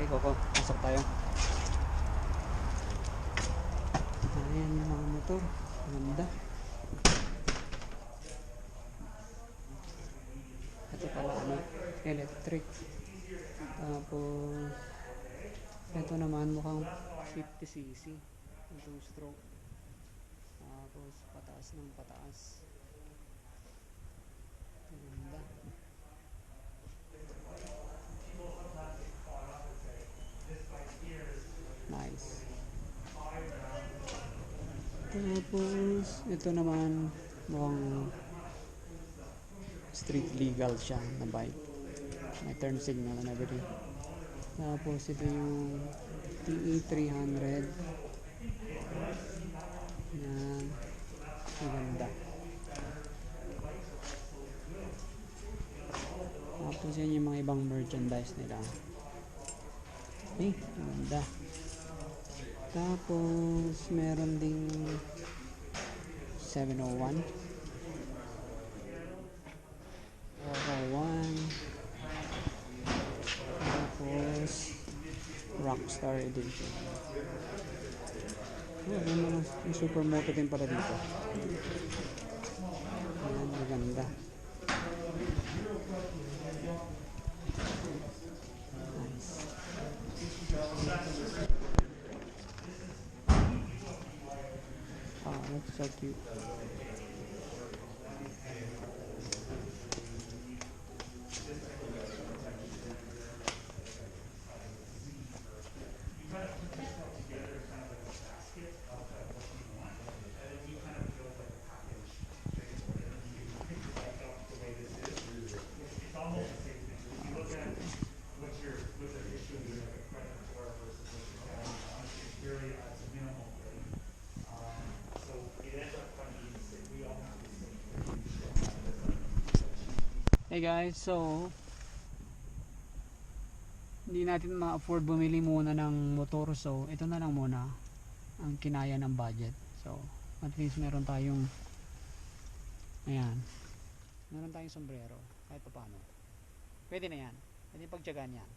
Okay, Coco. Pasok tayo. Ayan yung mga motor. Ganda. Ito pala ano, electric. Tapos ito naman mukhang 50cc. Itong stroke. Tapos pataas ng pataas. Ganda. Nice. Tapos ito naman mukhang street legal siya na bike. May turn signal and everything. Tapos ito yung TE300 na maganda. Tapos yan yung mga ibang merchandise nila. Eh, maganda. Tapos meron ding 701 401. Tapos Rockstar Edition. Yung supermoto din para dito. Ayan, maganda. Nice. That's so cute. Hey guys, so hindi natin ma-afford bumili muna ng motor, so ito na lang muna ang kinaya ng budget. So at least meron tayong ayan, meron tayong sombrero kahit pa paano. Pwede na yan, pwede pagtyagaan yan.